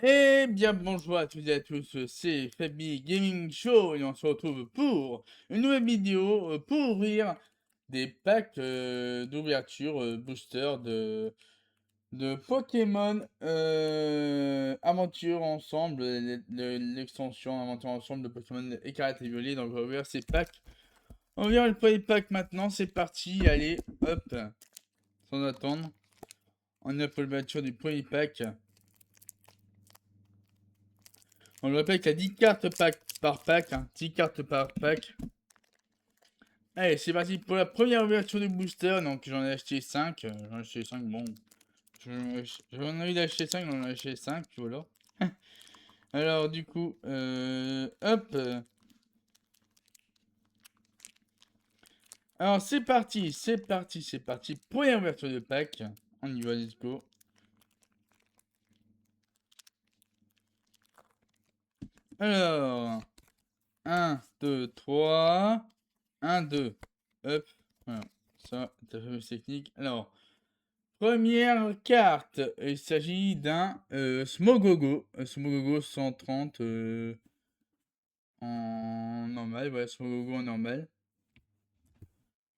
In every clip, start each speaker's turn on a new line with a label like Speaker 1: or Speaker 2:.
Speaker 1: Eh bien, bonjour à toutes et à tous, c'est Fabi Gaming Show et on se retrouve pour une nouvelle vidéo pour ouvrir des packs d'ouverture booster de Pokémon Aventure Ensemble, l'extension Aventure Ensemble de Pokémon Écarlate et Violet. Donc, on va ouvrir ces packs. On va ouvrir le premier pack maintenant, c'est parti, allez, hop, sans attendre. On a pour l'ouverture du premier pack. On le rappelle qu'il y a 10 cartes par pack, hein, 10 cartes par pack. Allez, c'est parti pour la première ouverture du booster. Donc j'en ai acheté 5. J'en ai acheté 5, bon. J'en ai envie d'acheter 5, j'en ai acheté 5, voilà. Alors du coup, hop. Alors c'est parti, c'est parti, c'est parti. Première ouverture de pack. On y va, let's go. Alors, 1, 2, 3. 1, 2. Hop. Voilà. Ça, ta fameuse technique. Alors, première carte, il s'agit d'un Smogogo. Smogogo 130 en normal. Voilà, Smogogo en normal.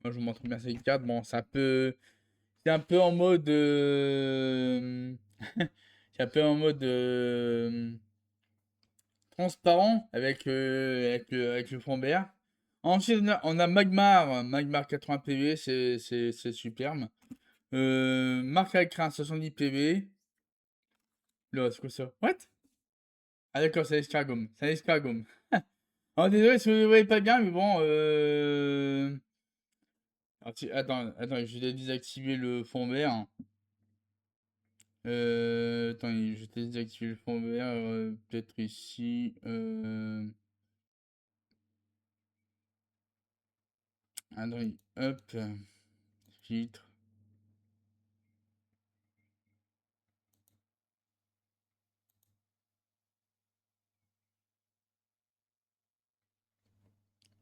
Speaker 1: Moi, je vous montre bien cette carte. Bon, ça peut. C'est un peu en mode. C'est un peu en mode. Transparent avec le fond vert. Ensuite, on a Magmar. Magmar 80 PV, c'est superbe. Marc Alcrin 70 PV. Là, c'est quoi ça? What? Ah d'accord, c'est l'escargome. C'est l'escargome. Oh, désolé si vous ne voyez pas bien, mais bon. Attends, je vais désactiver le fond vert. Attends, je vais désactiver le fond vert. Peut-être ici. Attends, hop. Filtre.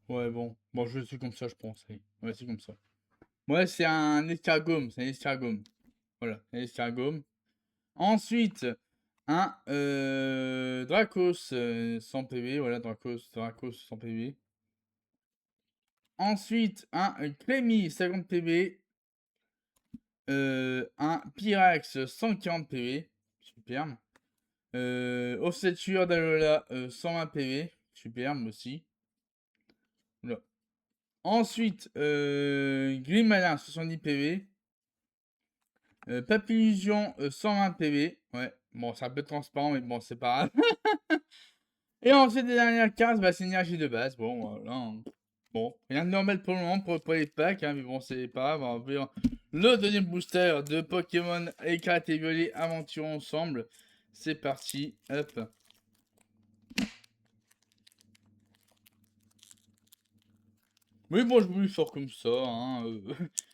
Speaker 1: Ouais, bon. Bon, je suis comme ça, je pense. Allez, ouais, c'est comme ça. Ouais, c'est un escargome. C'est un escargome. Voilà, un escargome. Ensuite, un Dracos 100 PV. Voilà, Dracos 100 PV. Ensuite, un Clémy 50 PV. Un Pyrax 140 PV. Superbe. Ossature d'Alola 120 PV. Superbe aussi. Oula. Ensuite, Grimalin 70 PV. Papillusion 120 PV. Ouais, bon, c'est un peu transparent, mais bon, c'est pas grave. Et ensuite, les dernières cartes, bah, c'est énergie de base. Bon, voilà, hein. Bon, rien de normal pour le moment pour les packs, hein, mais bon, c'est pas grave. On va voir le deuxième booster de Pokémon Écarlate et Violet Aventure Ensemble. C'est parti, hop. Oui, bon, je voulais faire comme ça, hein.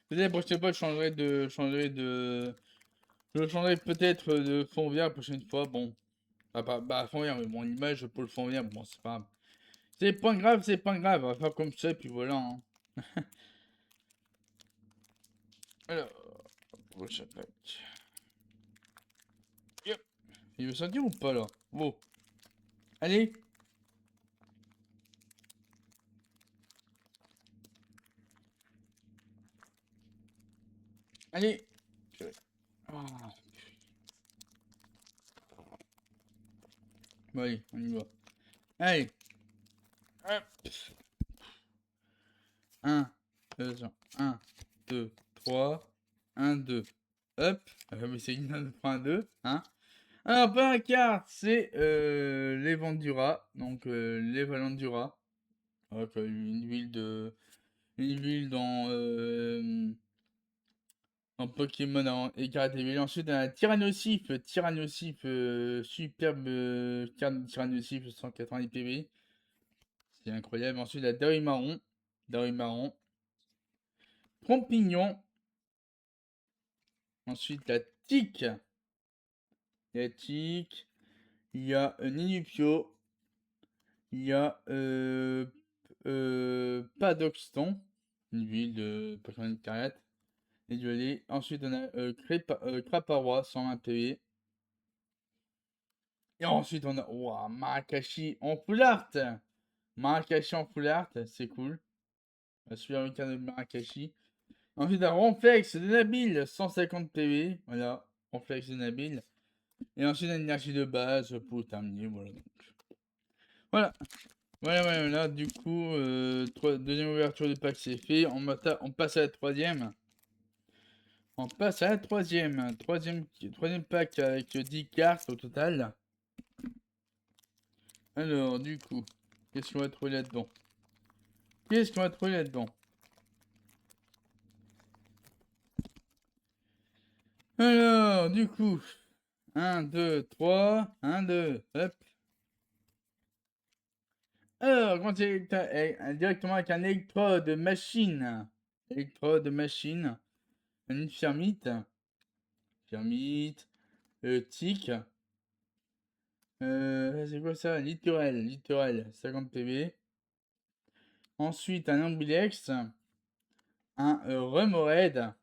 Speaker 1: Peut-être la prochaine fois, je changerai peut-être de fond vert la prochaine fois. Bon, fond vert, mais bon, l'image pour le fond vert, bon, c'est pas grave. C'est pas grave, c'est pas grave. On va faire comme ça, puis voilà, hein. Alors, prochain pack. Yep. Il veut sortir ou pas là? Bon. Allez. Allez. Ah. Bon, allez, on y va. Allez. Hop. 1, 2, 1, 2, 3. 1, 2. Hop. Mais c'est une 2, hein. Alors, première carte, c'est les Vendura. Donc, les Valandura. Donc, une ville dans Pokémon Écarlate et Violet. Ensuite, on a Tyrannosif. Tyrannosif, superbe carte de Tyrannosif, 190 PV. C'est incroyable. Ensuite, la Darumarron. Darumarron. Trompignon. Ensuite, la Tic. La Tic. Il y a Ninupio. Il y a Padoxton. Une ville de Pokémon Écarlate et Violet. Ensuite, on a Craparois, 120 PV. Et ensuite, on a ouah, Marakashi en full art. Marakashi en full art, c'est cool. La super week de Marakashi. Ensuite, un Ronflex de Nabil, 150 PV. Voilà, Ronflex de Nabil. Et ensuite, une énergie de base pour terminer. Voilà. Voilà. Voilà. Du coup, deuxième ouverture de pack, c'est fait. On passe à la troisième. On passe à la troisième. Troisième pack avec 10 cartes au total. Alors, du coup, qu'est-ce qu'on va trouver là-dedans? Alors, du coup, 1, 2, 3, 1, 2, hop. Alors, quand directement avec un électrode machine. Une firmite. Tic. C'est quoi ça? Littoral, 50 PV. Ensuite, un Ambilex. Un Remoraid.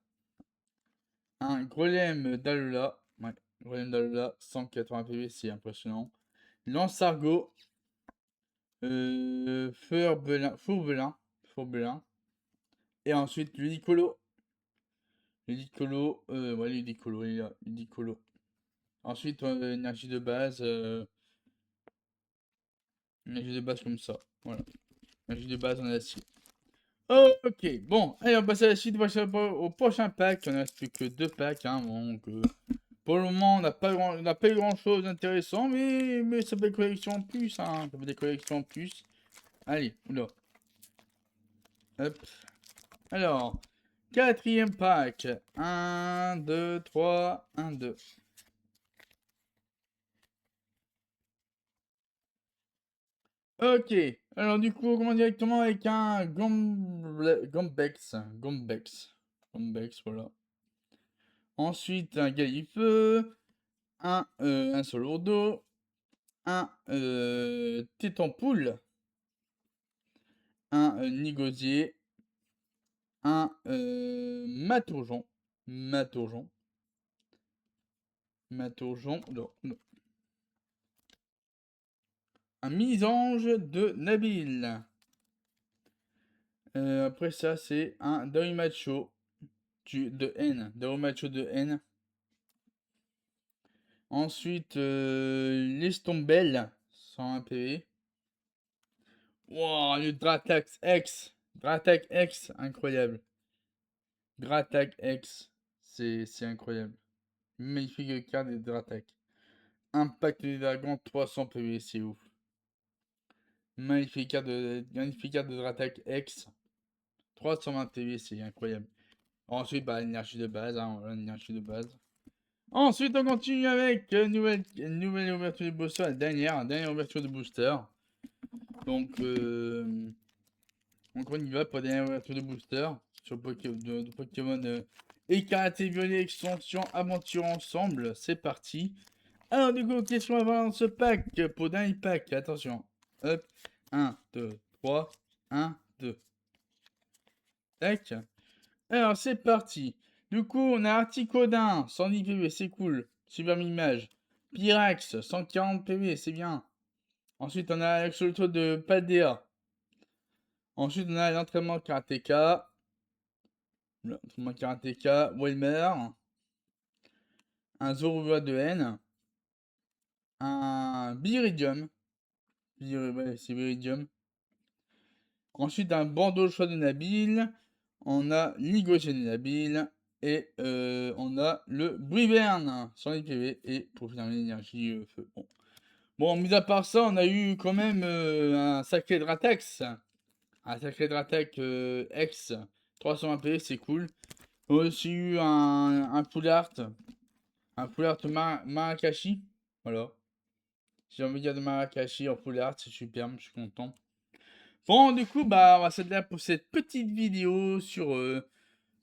Speaker 1: Un Golem d'Alola. Ouais, Golem d'Alola, 180 PV, c'est impressionnant. Lance-Argot. Fourbelin. Et ensuite, Ludicolo. Ludicolo, il est là, Ludicolo. Ensuite, énergie de base comme ça. Voilà. Énergie de base en acier. Ok, bon, allez, on passe à la suite. Au prochain pack. On a plus que 2 packs. Hein, donc, pour le moment, on n'a pas eu grand chose d'intéressant. Mais ça fait des collections en plus. Hein, ça fait des collections en plus. Allez, oula. Hop. Alors, quatrième pack. 1, 2, 3, 1, 2. Ok, alors du coup, on commence directement avec un Gombex, voilà. Ensuite, un Galifeu, un Solourdo, un Tétampoule, un Nigosier, un Maturgeon, non. Un Misange de Nabil. Après ça, c'est un Dorimacho de N. Ensuite, l'Estombel, 101 PV. Wow, le Dratax X, incroyable. Dratax X, c'est incroyable. Magnifique carte de Dratax. Impact des dragons, 300 PV, c'est ouf. Magnifique carte de Dratax X. 320 PV, c'est incroyable. Ensuite, bah, l'énergie de base, hein, voilà, l'énergie de base. Ensuite, on continue avec une nouvelle ouverture de booster, la dernière ouverture de booster. Donc, on y va pour la dernière ouverture de booster sur de Pokémon Écarlate et Violet Extension Aventure Ensemble. C'est parti. Alors, du coup, qu'est-ce qu'on va voir dans ce pack? Pour dernier pack, attention. Hop, 1, 2, 3, 1, 2. Tac. Alors, c'est parti. Du coup, on a Articodin, 110 PV, c'est cool. Super image. Pyrax, 140 PV, c'est bien. Ensuite, on a Axolotl de Paldea. Ensuite, on a l'entraînement karatéka. Wilmer. Un Zorua de N. Un Biridium. C'est Biridium. Ensuite, un bandeau choix de Nabil. On a Ligogène de Nabil. Et on a le Briverne, 100 PV. Et pour finir l'énergie feu. Bon, mis à part ça, on a eu quand même un sacré Dratax. Un sacré Dratax X. 320 PV, c'est cool. On a aussi eu un full art. Un full art Marakashi. Voilà. J'ai envie de dire de Marakashi en full art, c'est superbe, je suis content. Bon, du coup, bah, on va s'arrêter là pour cette petite vidéo sur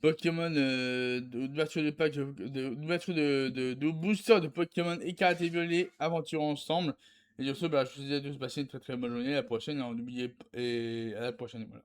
Speaker 1: Pokémon d'ouverture de pack, d'ouverture de booster de Pokémon Écarlate et Violet, aventure ensemble. Et sur ce, bah, je vous dis à tous, passez une très très bonne journée. À la prochaine, n'oubliez pas, et à la prochaine, voilà.